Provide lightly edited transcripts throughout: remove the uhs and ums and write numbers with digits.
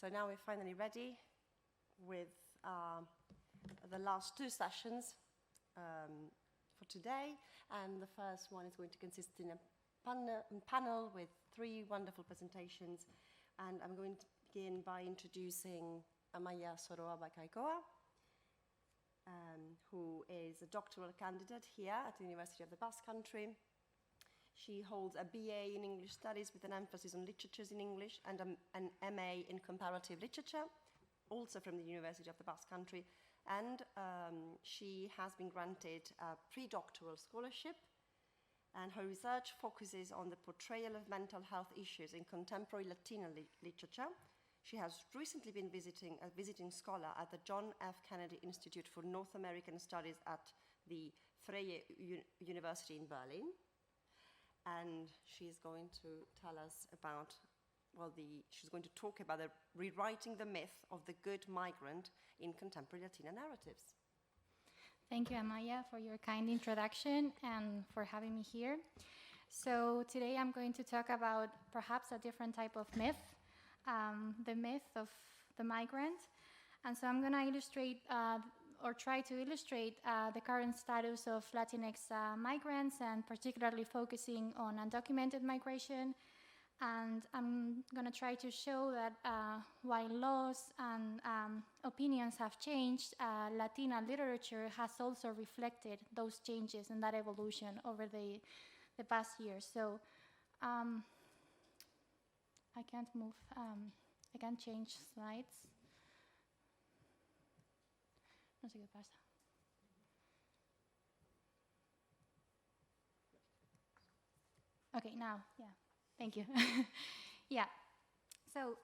So now we're finally ready with the last two sessions for today. And the first one is going to consist in a panel with three wonderful presentations. And I'm going to begin by introducing Amaia Soroa Bakaikoa, who is a doctoral candidate here at the University of the Basque Country. She holds a BA in English Studies with an emphasis on literatures in English and an MA in Comparative Literature, also from the University of the Basque Country. And she has been granted a pre-doctoral scholarship, and her research focuses on the portrayal of mental health issues in contemporary Latino literature. She has recently been a visiting scholar at the John F. Kennedy Institute for North American Studies at the Freie University in Berlin. And she's going to tell us about, she's going to talk about rewriting the myth of the good migrant in contemporary Latina narratives. Thank you, Amaia, for your kind introduction and for having me here. So today I'm going to talk about perhaps a different type of myth, the myth of the migrant. And so I'm going to illustrate or try to illustrate the current status of Latinx migrants, and particularly focusing on undocumented migration. And I'm going to try to show that while laws and opinions have changed, Latina literature has also reflected those changes and that evolution over the past years. So I can't move, I can't change slides. No sé qué pasa. Okay, now, yeah, thank you. Yeah, so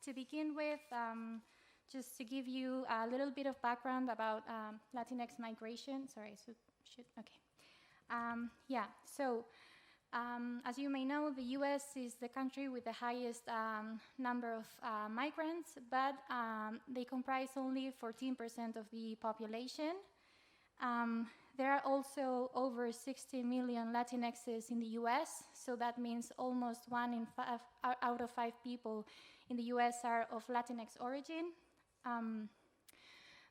to begin with, just to give you a little bit of background about Latinx migration. Sorry, okay. Yeah, so as you may know, the US is the country with the highest number of migrants, but they comprise only 14% of the population. There are also over 60 million Latinxes in the US, so that means almost 1 out of 5 people in the US are of Latinx origin.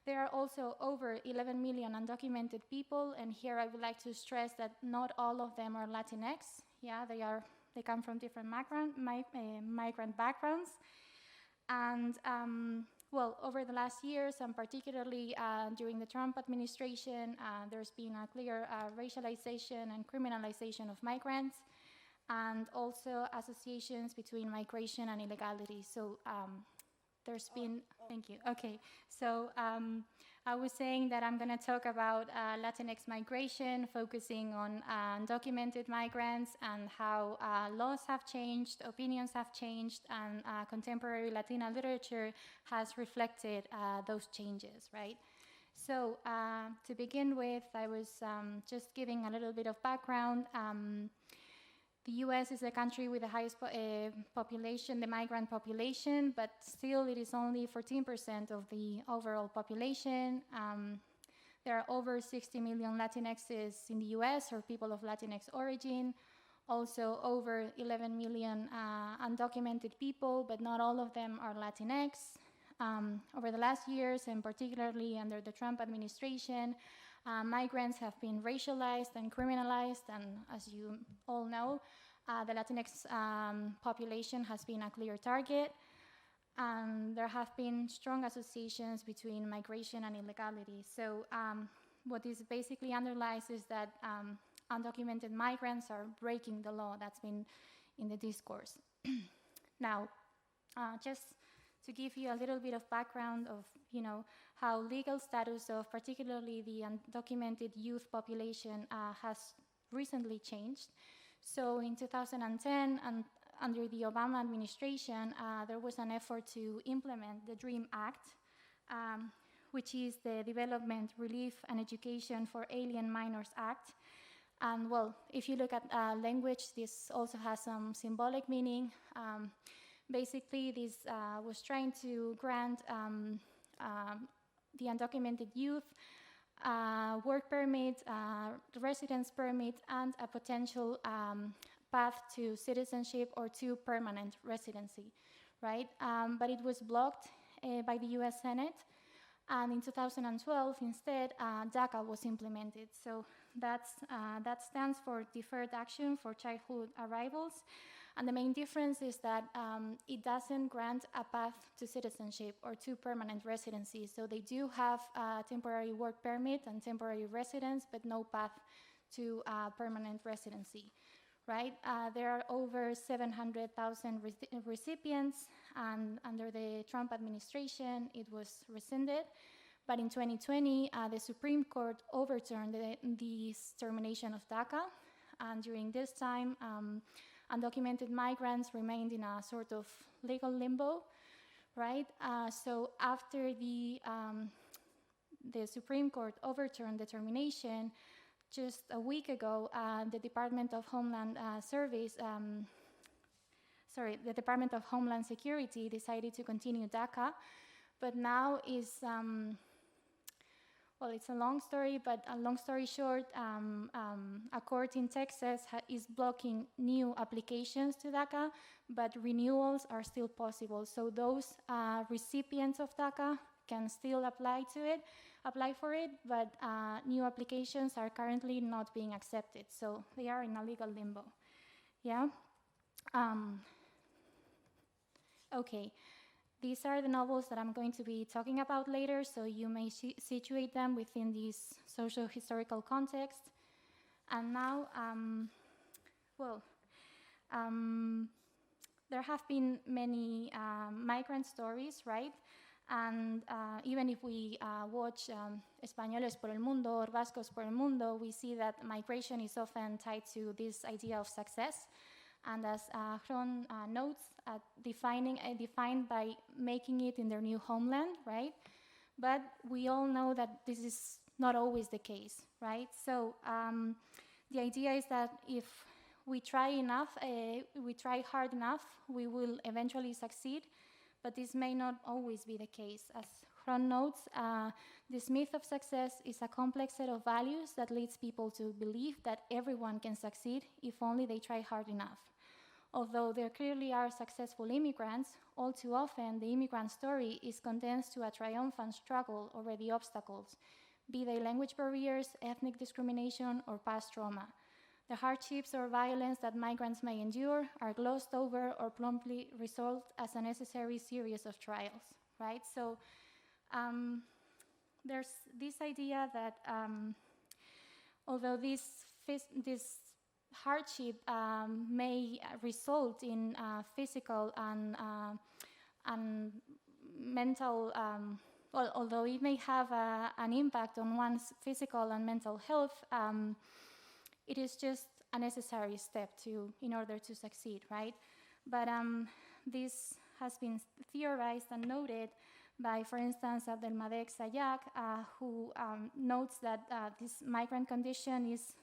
There are also over 11 million undocumented people, and here I would like to stress that not all of them are Latinx. Yeah, they come from different migrant backgrounds. And over the last years, and particularly during the Trump administration, there's been a clear racialization and criminalization of migrants, and also associations between migration and illegality. So there's been, thank you. Okay, so I was saying that I'm going to talk about Latinx migration, focusing on undocumented migrants and how laws have changed, opinions have changed, and contemporary Latina literature has reflected those changes, right? So to begin with, I was just giving a little bit of background. The US is the country with the highest population, the migrant population, but still it is only 14% of the overall population. There are over 60 million Latinxes in the US, or people of Latinx origin. Also over 11 million undocumented people, but not all of them are Latinx. Over the last years, and particularly under the Trump administration, migrants have been racialized and criminalized, and as you all know, the Latinx population has been a clear target. And there have been strong associations between migration and illegality. So what this basically underlies is that undocumented migrants are breaking the law. That's been in the discourse. Now, just to give you a little bit of background of, how legal status of particularly the undocumented youth population has recently changed. So in 2010, and under the Obama administration, there was an effort to implement the DREAM Act, which is the Development, Relief, and Education for Alien Minors Act. And if you look at language, this also has some symbolic meaning. Basically, this was trying to grant the undocumented youth work permit, residence permit, and a potential path to citizenship or to permanent residency, right? But it was blocked by the US Senate. And in 2012, instead, DACA was implemented. So that stands for Deferred Action for Childhood Arrivals. And the main difference is that it doesn't grant a path to citizenship or to permanent residency. So they do have a temporary work permit and temporary residence, but no path to permanent residency, right? There are over 700,000 recipients, and under the Trump administration, it was rescinded. But in 2020, the Supreme Court overturned the termination of DACA, and during this time, undocumented migrants remained in a sort of legal limbo, right? So after the Supreme Court overturned the termination, just a week ago, the Department of Homeland the Department of Homeland Security decided to continue DACA, but now is, well, it's a long story, but a long story short, a court in Texas is blocking new applications to DACA, but renewals are still possible. So those recipients of DACA can still apply for it, but new applications are currently not being accepted. So they are in a legal limbo. Yeah. Okay. These are the novels that I'm going to be talking about later, so you may situate them within this socio-historical context. And now, there have been many migrant stories, right? And even if we watch Españoles por el Mundo or Vascos por el Mundo, we see that migration is often tied to this idea of success. And as Ron notes, defined by making it in their new homeland, right? But we all know that this is not always the case, right? So the idea is that if we try hard enough, we will eventually succeed, but this may not always be the case. As Ron notes, this myth of success is a complex set of values that leads people to believe that everyone can succeed if only they try hard enough. Although there clearly are successful immigrants, all too often the immigrant story is condensed to a triumphant struggle over the obstacles, be they language barriers, ethnic discrimination, or past trauma. The hardships or violence that migrants may endure are glossed over or promptly resolved as a necessary series of trials, right? So there's this idea that although this hardship may result in physical and mental, although it may have an impact on one's physical and mental health, it is just a necessary step in order to succeed, right? But this has been theorized and noted by, for instance, Abdelmadek Sayak, who notes that this migrant condition is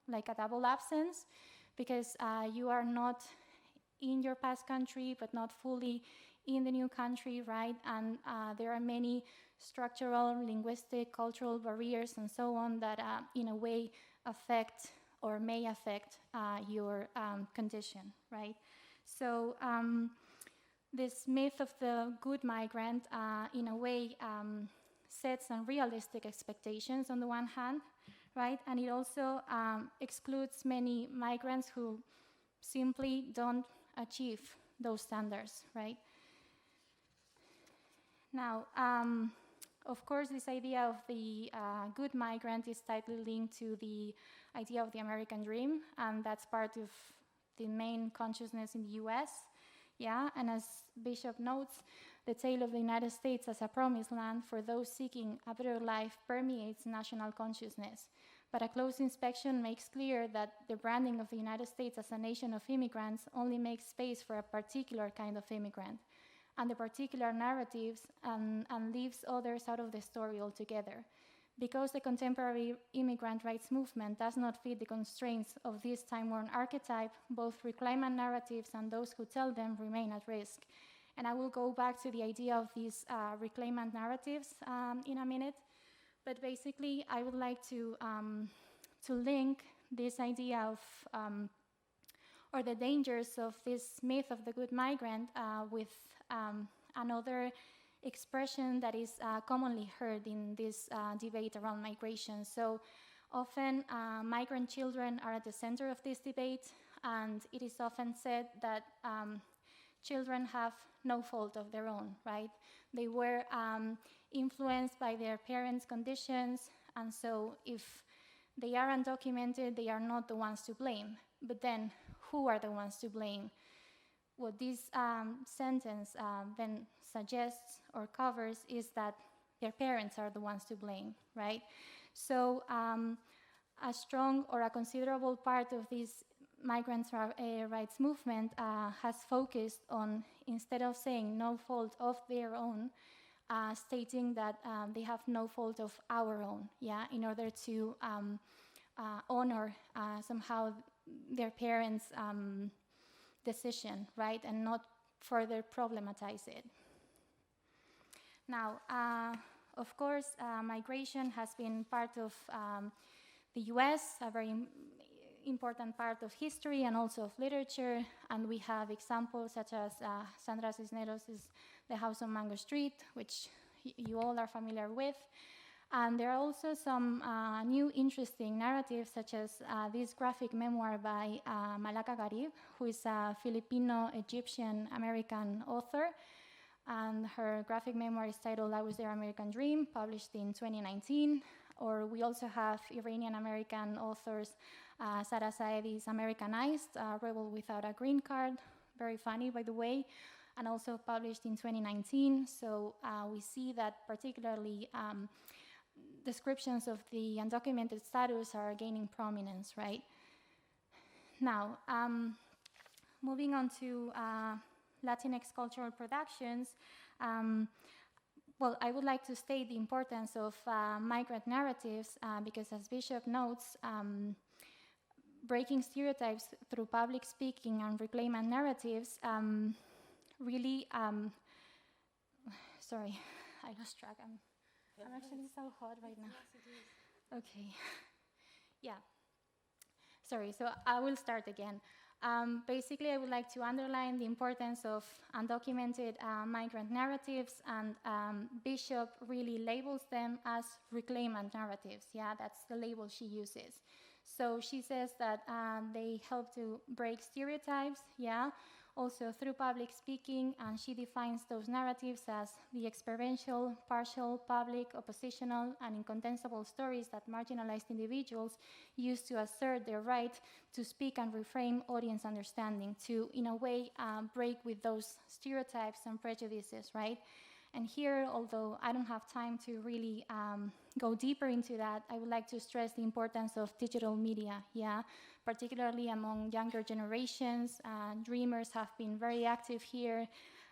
like a double absence, because you are not in your past country, but not fully in the new country, right? And there are many structural, linguistic, cultural barriers and so on that in a way affect or may affect your condition, right? So this myth of the good migrant in a way sets unrealistic expectations on the one hand, right? And it also excludes many migrants who simply don't achieve those standards, right? Now, of course, this idea of the good migrant is tightly linked to the idea of the American dream, and that's part of the main consciousness in the US, yeah? And as Bishop notes, the tale of the United States as a promised land for those seeking a better life permeates national consciousness. But a close inspection makes clear that the branding of the United States as a nation of immigrants only makes space for a particular kind of immigrant, and the particular narratives and leaves others out of the story altogether. Because the contemporary immigrant rights movement does not fit the constraints of this time-worn archetype, both reclaimant narratives and those who tell them remain at risk. And I will go back to the idea of these reclaimant narratives in a minute. But basically, I would like to link this idea of, or the dangers of this myth of the good migrant with another expression that is commonly heard in this debate around migration. So often migrant children are at the center of this debate, and it is often said that children have no fault of their own, right? They were influenced by their parents' conditions, and so if they are undocumented, they are not the ones to blame. But then, who are the ones to blame? What this sentence then suggests or covers is that their parents are the ones to blame, right? So a strong or a considerable part of this migrants' rights movement has focused on, instead of saying no fault of their own, stating that they have no fault of our own, yeah, in order to honor somehow their parents' decision, right, and not further problematize it. Now, of course, migration has been part of the US, a very important part of history and also of literature, and we have examples such as Sandra Cisneros' The House on Mango Street, which you all are familiar with. And there are also some new interesting narratives, such as this graphic memoir by Malaka Gharib, who is a Filipino-Egyptian-American author. And her graphic memoir is titled I Was Their American Dream, published in 2019. Or we also have Iranian-American authors, Sarah Saedi's Americanized, Rebel Without a Green Card, very funny, by the way, and also published in 2019. So we see that particularly descriptions of the undocumented status are gaining prominence, right? Now, moving on to Latinx cultural productions, well, I would like to state the importance of migrant narratives because, as Bishop notes, breaking stereotypes through public speaking and reclaimant narratives really, sorry, I lost track. I'm actually so hot right now. Okay, yeah. Sorry, so I will start again. Basically, I would like to underline the importance of undocumented migrant narratives, and Bishop really labels them as reclaimant narratives. Yeah, that's the label she uses. So she says that they help to break stereotypes, yeah, also through public speaking, and she defines those narratives as the experiential, partial, public, oppositional, and incontestable stories that marginalized individuals use to assert their right to speak and reframe audience understanding, to, in a way, break with those stereotypes and prejudices, right? And here, although I don't have time to really go deeper into that, I would like to stress the importance of digital media, yeah, particularly among younger generations. Dreamers have been very active here,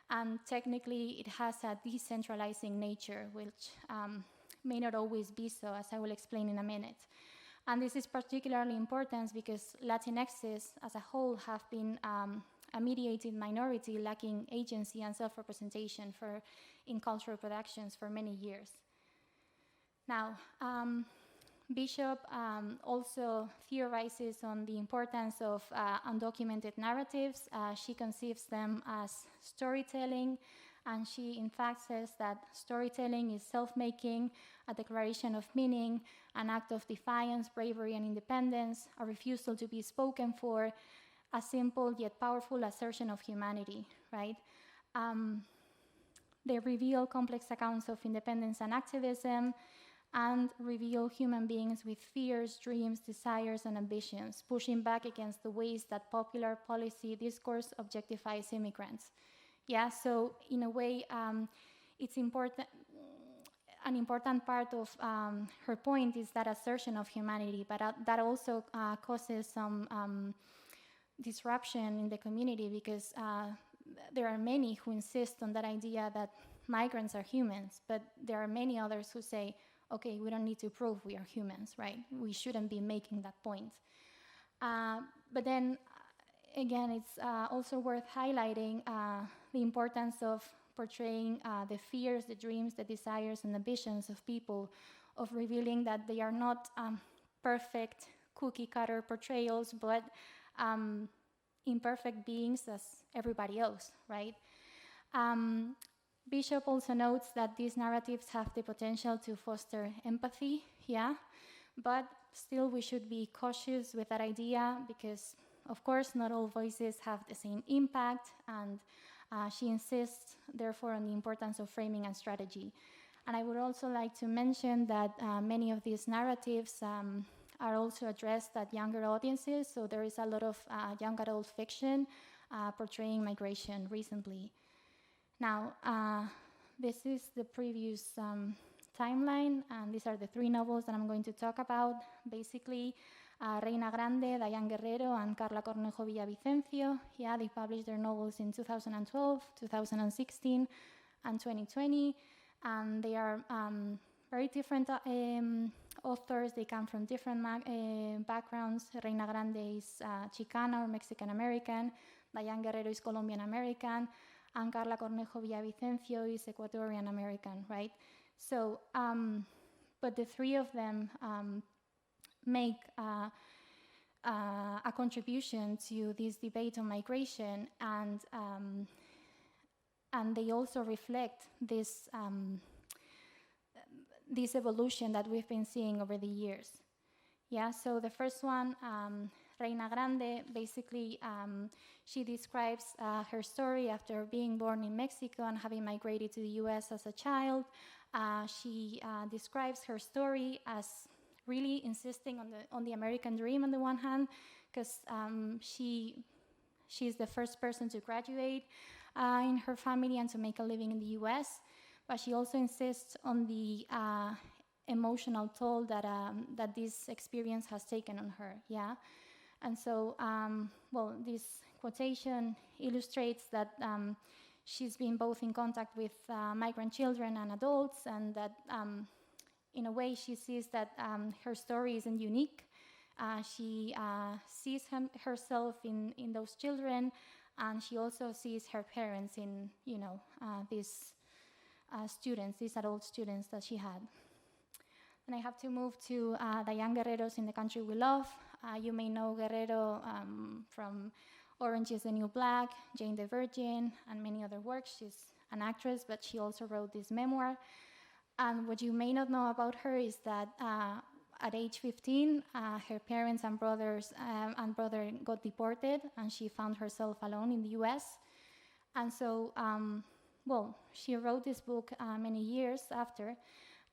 and technically it has a decentralizing nature, which may not always be so, as I will explain in a minute. And this is particularly important because Latinxes as a whole have been a mediated minority lacking agency and self-representation in cultural productions for many years. Now, Bishop also theorizes on the importance of undocumented narratives. She conceives them as storytelling, and she in fact says that storytelling is self-making, a declaration of meaning, an act of defiance, bravery, and independence, a refusal to be spoken for, a simple yet powerful assertion of humanity, right? They reveal complex accounts of independence and activism, and reveal human beings with fears, dreams, desires, and ambitions, pushing back against the ways that popular policy discourse objectifies immigrants. Yeah, so in a way, it's important. An important part of her point is that assertion of humanity, but that also causes some disruption in the community because there are many who insist on that idea that migrants are humans, but there are many others who say, okay, we don't need to prove we are humans, right? We shouldn't be making that point. But then, again, it's also worth highlighting the importance of portraying the fears, the dreams, the desires, and ambitions of people, of revealing that they are not perfect cookie-cutter portrayals, but imperfect beings as everybody else, right? Bishop also notes that these narratives have the potential to foster empathy, yeah, but still we should be cautious with that idea because, of course, not all voices have the same impact, and she insists, therefore, on the importance of framing and strategy. And I would also like to mention that many of these narratives are also addressed at younger audiences, so there is a lot of young adult fiction portraying migration recently. Now, this is the previous timeline, and these are the 3 novels that I'm going to talk about. Basically, Reina Grande, Dayan Guerrero, and Carla Cornejo Villavicencio. Yeah, they published their novels in 2012, 2016, and 2020, and they are very different authors. They come from different backgrounds. Reina Grande is Chicana or Mexican American, Dayan Guerrero is Colombian American, and Carla Cornejo Villavicencio is Ecuadorian American, right? So, but the 3 of them make a contribution to this debate on migration, and they also reflect this this evolution that we've been seeing over the years. Yeah, so the first one, Reina Grande, basically she describes her story after being born in Mexico and having migrated to the US as a child. She describes her story as really insisting on the American dream on the one hand, because she's the first person to graduate in her family and to make a living in the US, but she also insists on the emotional toll that that this experience has taken on her, yeah? And so, well, this quotation illustrates that she's been both in contact with migrant children and adults, and that in a way she sees that her story isn't unique. She sees herself in those children, and she also sees her parents in, you know, these students, these adult students that she had. And I have to move to Dayan Guerrero's In the Country We Love. You may know Guerrero from Orange is the New Black, Jane the Virgin, and many other works. She's an actress, but she also wrote this memoir. And what you may not know about her is that at age 15, her parents and brother got deported, and she found herself alone in the US. And so, well, she wrote this book many years after.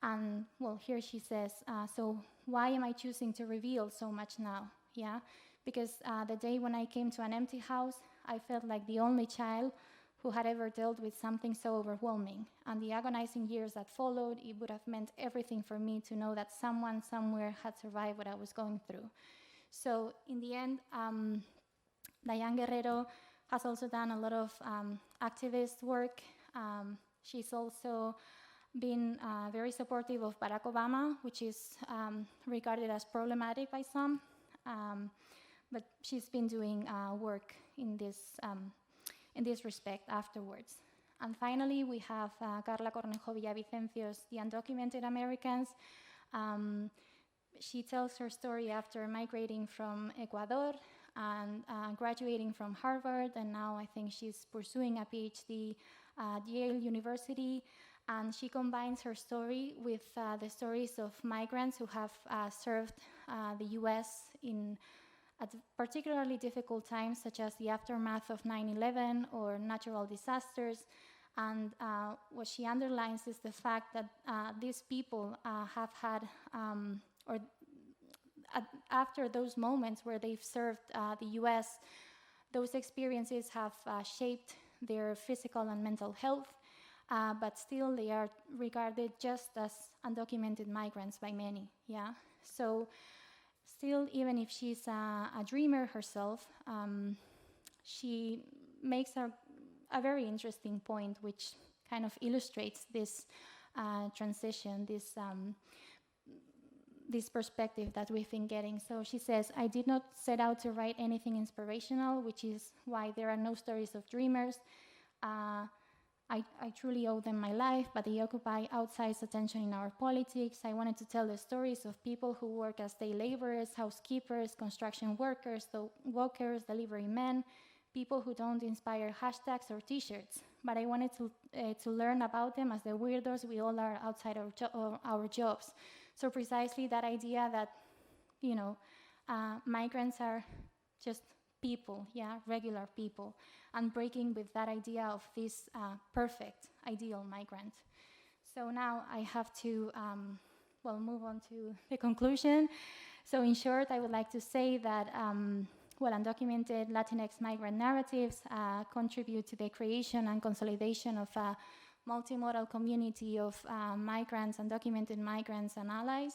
And, well, here she says, so why am I choosing to reveal so much now? Yeah, because the day when I came to an empty house, I felt like the only child who had ever dealt with something so overwhelming. And the agonizing years that followed, it would have meant everything for me to know that someone somewhere had survived what I was going through. So in the end, Dayan Guerrero has also done a lot of activist work. She's also been very supportive of Barack Obama, which is regarded as problematic by some, but she's been doing work in this respect afterwards. And finally, we have Carla Cornejo Villavicencio's The Undocumented Americans. She tells her story after migrating from Ecuador and graduating from Harvard, and now I think she's pursuing a PhD at Yale University. And she combines her story with the stories of migrants who have served the US at particularly difficult times, such as the aftermath of 9/11 or natural disasters. And what she underlines is the fact that these people have had, after those moments where they've served the US, those experiences have shaped their physical and mental health. But still they are regarded just as undocumented migrants by many, yeah? So still, even if she's a dreamer herself, she makes a very interesting point, which kind of illustrates this transition, this perspective that we've been getting. So she says, I did not set out to write anything inspirational, which is why there are no stories of dreamers. I truly owe them my life, but they occupy outsized attention in our politics. I wanted to tell the stories of people who work as day laborers, housekeepers, construction workers, walkers, delivery men, people who don't inspire hashtags or t-shirts. But I wanted to learn about them as the weirdos we all are outside our jobs. So precisely that idea that, you know, migrants are just people, regular people, and breaking with that idea of this perfect, ideal migrant. So now I have to, move on to the conclusion. So in short, I would like to say that, undocumented Latinx migrant narratives contribute to the creation and consolidation of a multimodal community of migrants, undocumented migrants, and allies.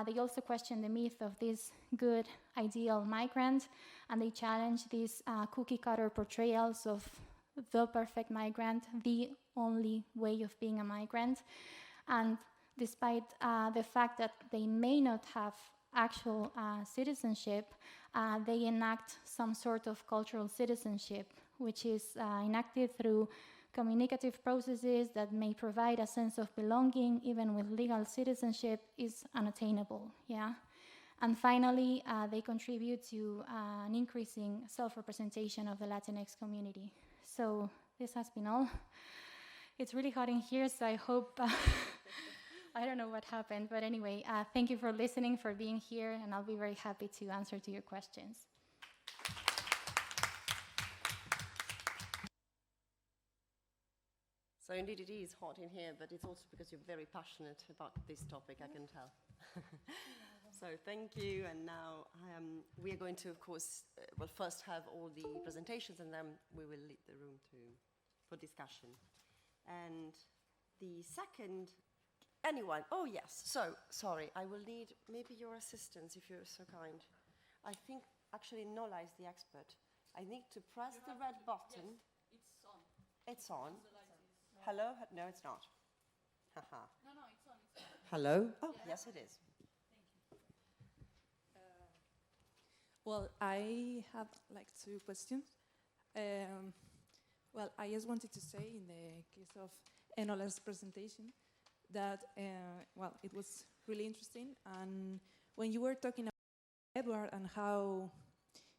They also question the myth of this good, ideal migrant, and they challenge these cookie-cutter portrayals of the perfect migrant, the only way of being a migrant. And despite the fact that they may not have actual citizenship, they enact some sort of cultural citizenship, which is enacted through communicative processes that may provide a sense of belonging, even with legal citizenship, is unattainable, And finally, they contribute to an increasing self-representation of the Latinx community. So this has been all. It's really hot in here, so I hope, I don't know what happened, but anyway, thank you for listening, for being here, and I'll be very happy to answer to your questions. So indeed it is hot in here, but it's also because you're very passionate about this topic, I can tell. So thank you, and now we are going to, of course, first have all the presentations, and then we will leave the room for discussion. And the second, anyone? Oh yes, so, sorry, I will need maybe your assistance if you're so kind. I think actually Nola is the expert. I need to press the red button. Yes, it's on. It's on. Hello? No, it's not. Haha. No, it's on. Hello? Oh, yes, it is. Thank you. Well, I have like 2 questions. I just wanted to say in the case of Enola's presentation that, it was really interesting. And when you were talking about Edward and how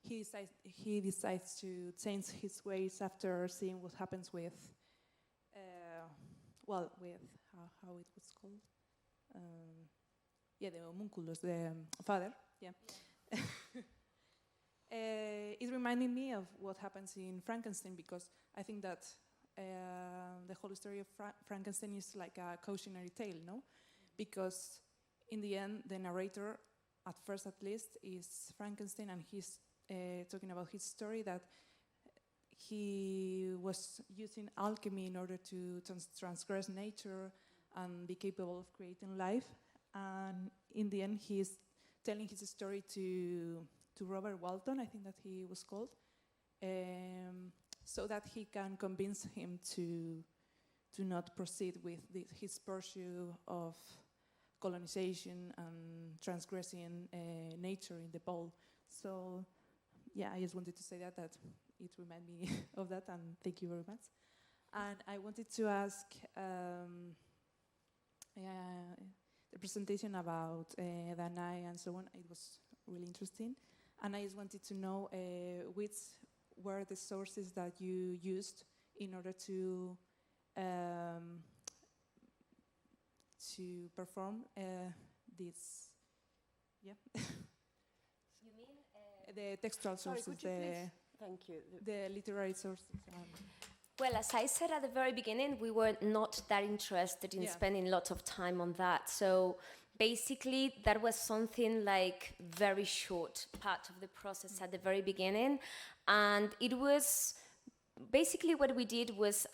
he decides to change his ways after seeing what happens with, with how it was called, the homunculus, the father, it reminded me of what happens in Frankenstein, because I think that the whole story of Frankenstein is like a cautionary tale, no? Because in the end, the narrator, at first at least, is Frankenstein, and he's talking about his story that he was using alchemy in order to transgress nature and be capable of creating life. And in the end, he's telling his story to Robert Walton, I think that he was called, so that he can convince him to not proceed with his pursuit of colonization and transgressing nature in the pole. So, I just wanted to say that it reminded me of that, and thank you very much. And I wanted to ask the presentation about Danai and so on. It was really interesting. And I just wanted to know which were the sources that you used in order to perform this. You mean the textual sources, Sorry, could you please? Thank you. The literary sources. Well, as I said at the very beginning, we were not that interested in spending lots of time on that. So basically, that was something like very short part of the process at the very beginning. And it was basically what we did was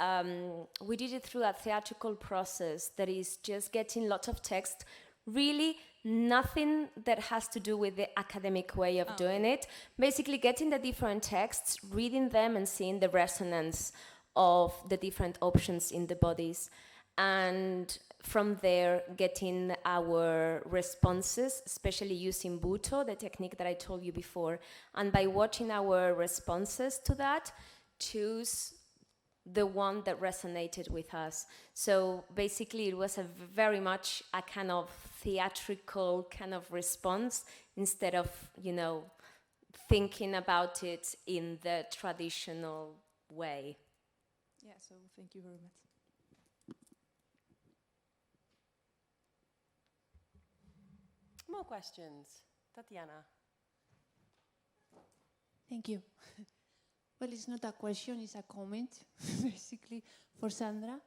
we did it through a theatrical process that is just getting lots of text, really nothing that has to do with the academic way of doing it. Basically getting the different texts, reading them and seeing the resonance of the different options in the bodies. And from there, getting our responses, especially using Buto, the technique that I told you before. And by watching our responses to that, choose the one that resonated with us. So basically it was a very much a kind of theatrical kind of response instead of, you know, thinking about it in the traditional way. Yeah, so thank you very much. More questions? Tatiana. Thank you. Well, it's not a question, it's a comment, basically, for Sandra.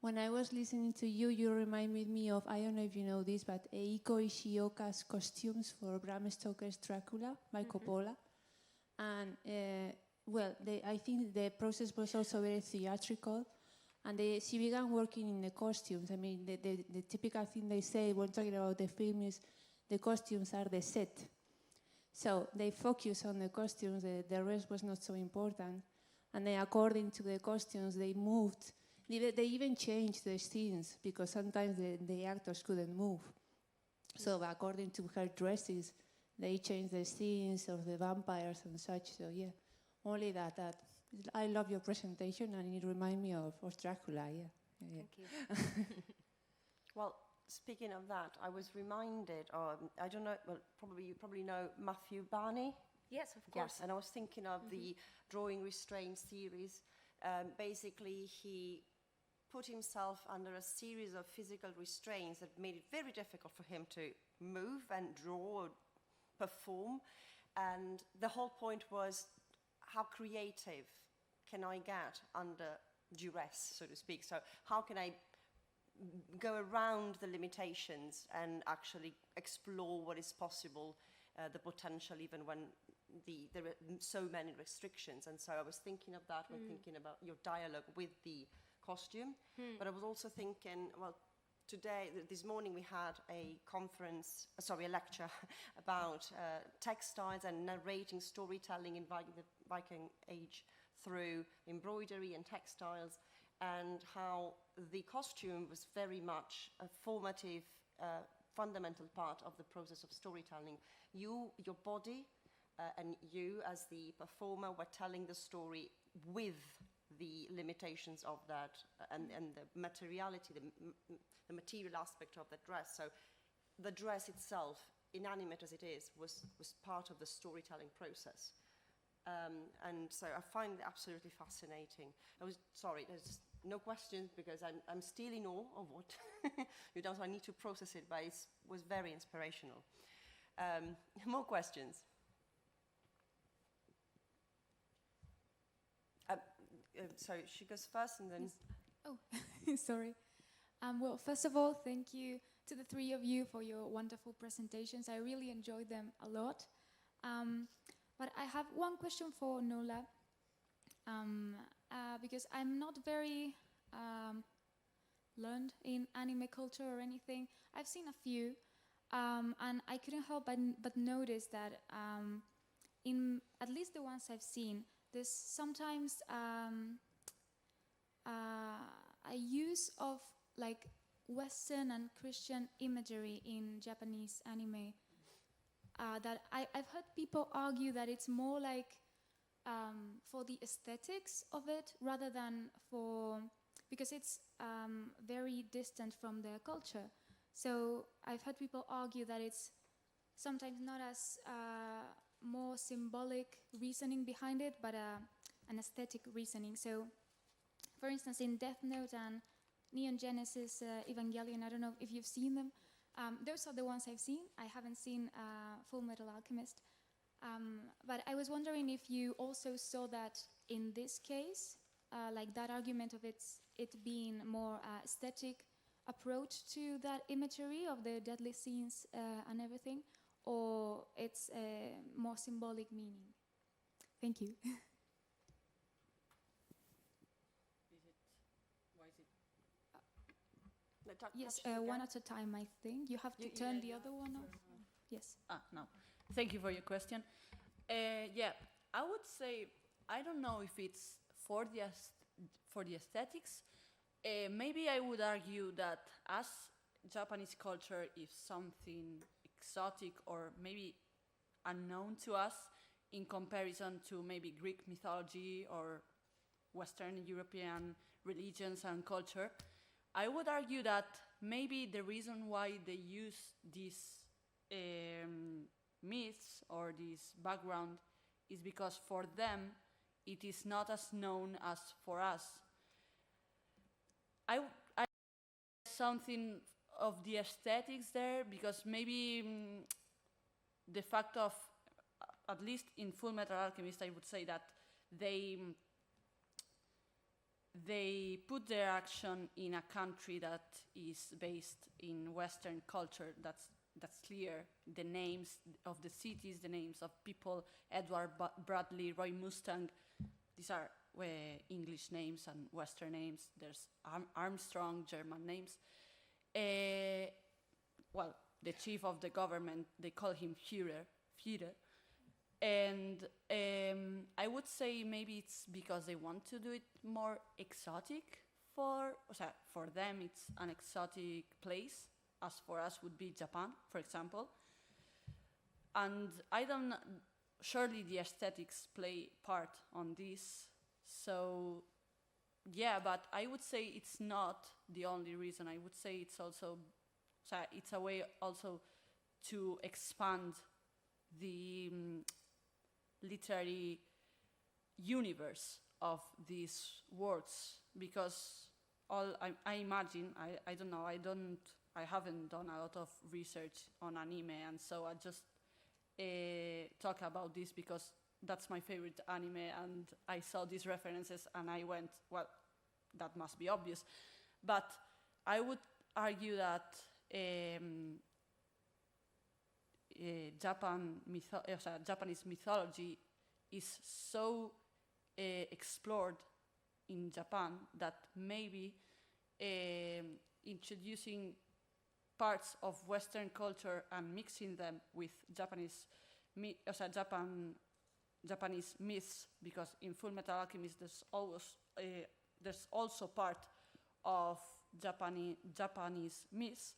When I was listening to you, you reminded me of, I don't know if you know this, but Eiko Ishioka's costumes for Bram Stoker's Dracula by Coppola. And, well, I think the process was also very theatrical. And she began working in the costumes. I mean, the typical thing they say when talking about the film is the costumes are the set. So they focused on the costumes, the rest was not so important. And then according to the costumes, they moved. They even changed the scenes because sometimes the actors couldn't move. So according to her dresses, they changed the scenes of the vampires and such. So yeah, only that. I love your presentation and it reminds me of Dracula, yeah. Thank you. Well, speaking of that, I was reminded, I don't know, well, you probably know Matthew Barney. Yes, of course. Yes, and I was thinking of the Drawing Restraint series. Basically, he put himself under a series of physical restraints that made it very difficult for him to move and draw, perform. And the whole point was, how creative can I get under duress, so to speak? So how can I go around the limitations and actually explore what is possible, the potential, even when there are so many restrictions. And so I was thinking of that when thinking about your dialogue with the costume. But I was also thinking, well, this morning we had a lecture about textiles and narrating storytelling in the Viking Age through embroidery and textiles, and how the costume was very much a formative, fundamental part of the process of storytelling. Your body, and you as the performer were telling the story with the limitations of that and the materiality, the material aspect of the dress. So the dress itself, inanimate as it is, was part of the storytelling process. And so I find it absolutely fascinating. There's no questions because I'm still in awe of what you've done, so I need to process it, but it was very inspirational. More questions? So she goes first and then... Yes. Oh, sorry. Well, first of all, thank you to the three of you for your wonderful presentations. I really enjoyed them a lot. But I have one question for Nola, because I'm not very learned in anime culture or anything. I've seen a few, and I couldn't help but notice that in at least the ones I've seen, there's sometimes a use of like Western and Christian imagery in Japanese anime that I've heard people argue that it's more like for the aesthetics of it rather than because it's very distant from their culture. So I've heard people argue that it's sometimes not as more symbolic reasoning behind it, but an aesthetic reasoning. So, for instance, in Death Note and Neon Genesis Evangelion, I don't know if you've seen them. Those are the ones I've seen. I haven't seen Full Metal Alchemist. But I was wondering if you also saw that in this case, like that argument of it being more aesthetic approach to that imagery of the deadly scenes and everything, or it's a more symbolic meaning. Thank you. Yes, one at a time, I think. You have to turn the other one off. Yes. No. Thank you for your question. Yeah, I would say, I don't know if it's for the aesthetics. Maybe I would argue that as Japanese culture is something exotic or maybe unknown to us in comparison to maybe Greek mythology or Western European religions and culture, I would argue that maybe the reason why they use these myths or this background is because for them it is not as known as for us. I something of the aesthetics there, because maybe the fact of, at least in Full Metal Alchemist, I would say that they put their action in a country that is based in Western culture. That's clear. The names of the cities, the names of people, Edward Bradley, Roy Mustang, these are English names and Western names. There's Armstrong, German names. Well, the chief of the government, they call him Führer. And I would say maybe it's because they want to do it more exotic for them. It's an exotic place, as for us would be Japan, for example. And surely the aesthetics play part on this. So yeah, but I would say it's not the only reason. I would say it's also, it's a way also to expand the literary universe of these words, because I imagine, I don't know, I haven't done a lot of research on anime, and so I just talk about this because that's my favorite anime, and I saw these references and I went, well, that must be obvious. But I would argue that Japanese mythology is so explored in Japan that maybe introducing parts of Western culture and mixing them with Japanese myths, because in Full Metal Alchemist there's also part of Japanese myths.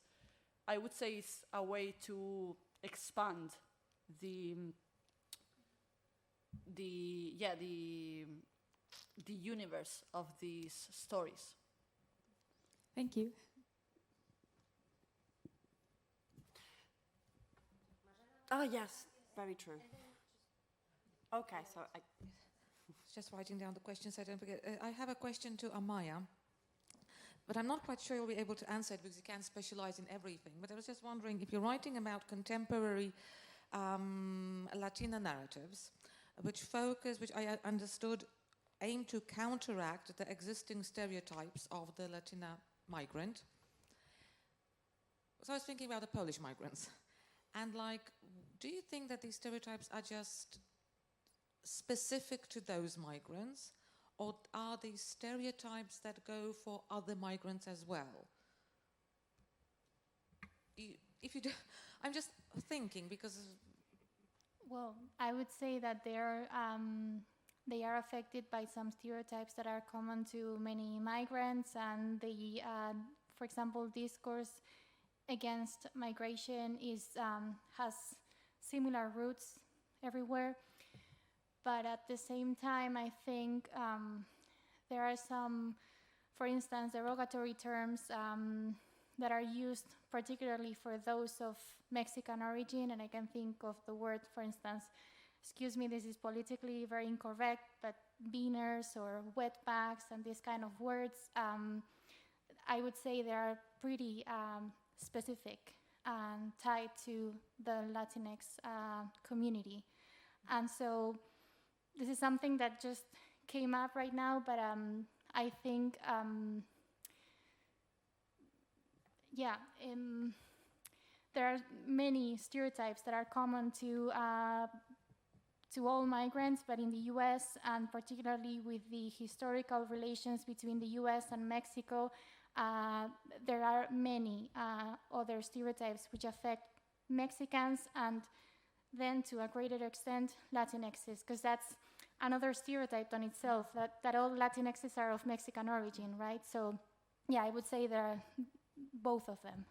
I would say it's a way to expand the universe of these stories. Thank you. Oh, yes, very true. Okay, so Just writing down the questions so I don't forget. I have a question to Amaya, but I'm not quite sure you'll be able to answer it because you can't specialize in everything. But I was just wondering, if you're writing about contemporary Latina narratives, which I understood aim to counteract the existing stereotypes of the Latina migrant. So I was thinking about the Polish migrants. And do you think that these stereotypes are just specific to those migrants, or are these stereotypes that go for other migrants as well? I'm just thinking because. Well, I would say that they are affected by some stereotypes that are common to many migrants, and for example, discourse against migration has similar roots everywhere. But at the same time, I think there are some, for instance, derogatory terms that are used particularly for those of Mexican origin, and I can think of the word, for instance, excuse me, this is politically very incorrect, but beaners or wetbacks and these kind of words, I would say they are pretty specific and tied to the Latinx community. And so this is something that just came up right now, but I think, there are many stereotypes that are common to all migrants, but in the US, and particularly with the historical relations between the US and Mexico, there are many other stereotypes which affect Mexicans and then to a greater extent Latinxes, because that's another stereotype on itself, that all Latinxes are of Mexican origin, right? So yeah, I would say there are both of them.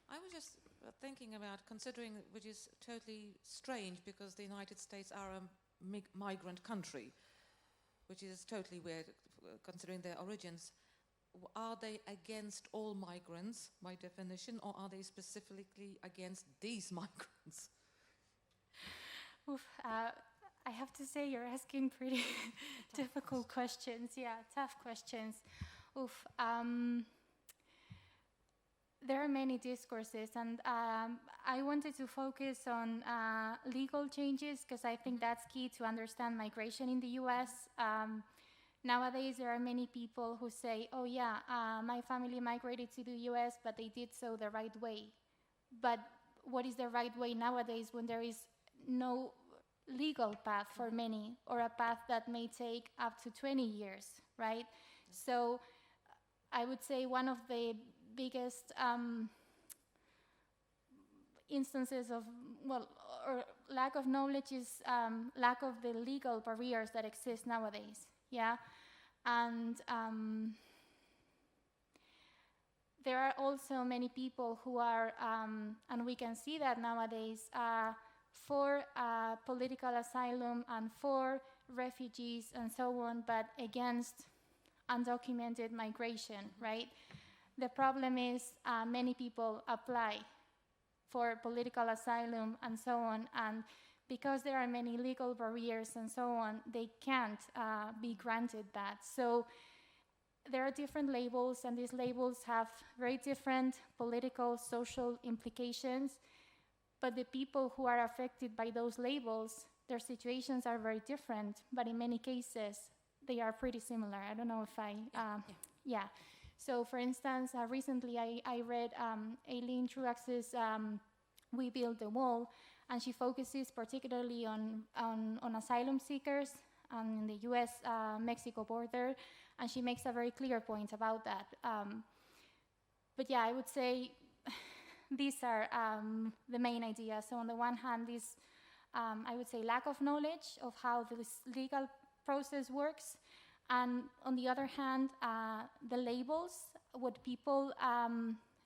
I was just thinking about considering, which is totally strange because the United States are a migrant country. which is totally weird considering their origins. Are they against all migrants by definition, or are they specifically against these migrants? Oof, I have to say you're asking pretty difficult questions. Yeah, tough questions. Oof. There are many discourses, and I wanted to focus on legal changes because I think that's key to understand migration in the US. Nowadays, there are many people who say, oh yeah, my family migrated to the US, but they did so the right way. But what is the right way nowadays when there is no legal path for many, or a path that may take up to 20 years, right? So I would say one of the biggest instances of, well, or lack of knowledge is lack of the legal barriers that exist nowadays, yeah? And there are also many people who are, and we can see that nowadays, for political asylum and for refugees and so on, but against undocumented migration, right? The problem is many people apply for political asylum and so on, and because there are many legal barriers and so on, they can't be granted that. So there are different labels, and these labels have very different political, social implications, but the people who are affected by those labels, their situations are very different, but in many cases, they are pretty similar. I don't know if yeah. So for instance, recently I read Aileen Truax's We Build the Wall, and she focuses particularly on asylum seekers in the US-Mexico border, and she makes a very clear point about that. But yeah, I would say these are the main ideas. So on the one hand, this, I would say, lack of knowledge of how this legal process works, and on the other hand, the labels, what people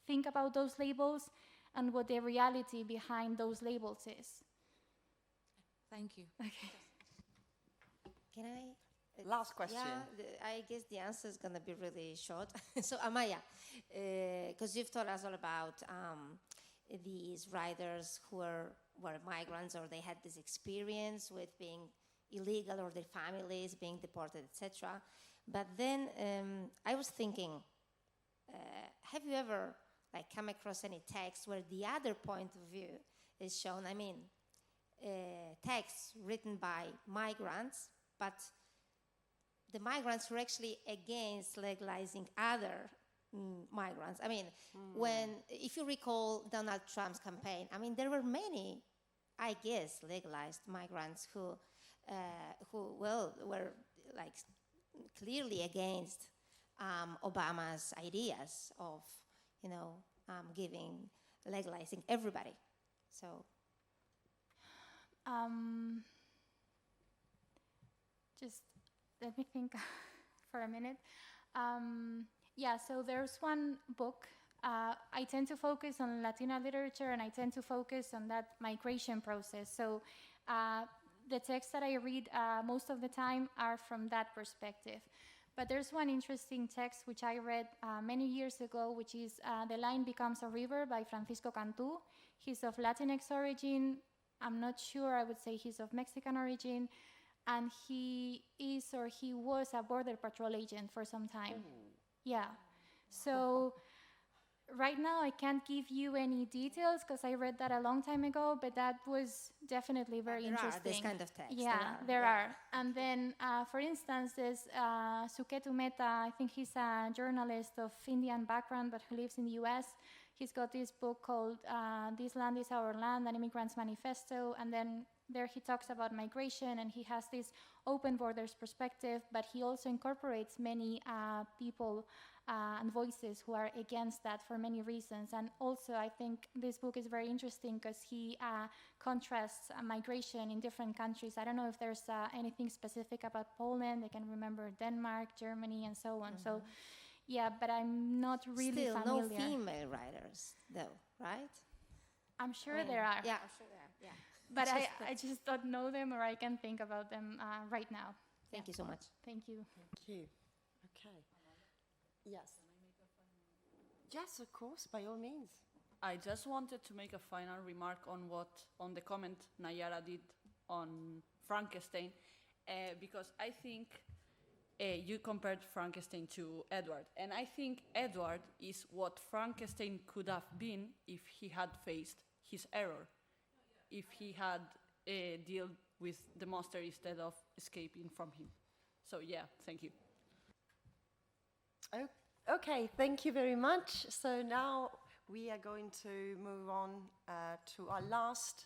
think about those labels, and what the reality behind those labels is. Thank you. Okay. Can I? Last question. Yeah, I guess the answer is going to be really short. So, Amaya, because you've told us all about these riders who were migrants, or they had this experience with being illegal, or their families being deported, etc. But then I was thinking, have you ever come across any text where the other point of view is shown? I mean, texts written by migrants, but the migrants were actually against legalizing other migrants. I mean, if you recall Donald Trump's campaign, I mean, there were many, I guess, legalized migrants who were clearly against Obama's ideas of, legalizing everybody. So. Just let me think for a minute. Yeah, so there's one book. I tend to focus on Latina literature, and I tend to focus on that migration process. So the texts that I read most of the time are from that perspective. But there's one interesting text which I read many years ago, which is The Line Becomes a River by Francisco Cantú. He's of Latinx origin. I'm not sure, I would say he's of Mexican origin. And he was a border patrol agent for some time. Ooh. Yeah. So right now I can't give you any details because I read that a long time ago, but that was definitely very interesting. There are this kind of text. Yeah, there are. And then, for instance, there's Suketu Mehta. I think he's a journalist of Indian background, but who lives in the US. He's got this book called This Land is Our Land, an Immigrant's Manifesto. And then there he talks about migration, and he has this open borders perspective, but he also incorporates many people and voices who are against that for many reasons. And also I think this book is very interesting because he contrasts migration in different countries. I don't know if there's anything specific about Poland. I can remember Denmark, Germany, and so on. Mm-hmm. So yeah, but I'm not really familiar. No female writers though, right? I'm sure there are. Yeah, I'm sure there are, yeah. But I just don't know them, or I can't think about them right now. Thank you so much. Thank you. Thank you. Okay. Yes. Yes, of course, by all means. I just wanted to make a final remark on the comment Nayara did on Frankenstein, because I think you compared Frankenstein to Edward, and I think Edward is what Frankenstein could have been if he had faced his error, if he had dealt with the monster instead of escaping from him. So yeah, thank you. Okay, thank you very much. So now we are going to move on to our last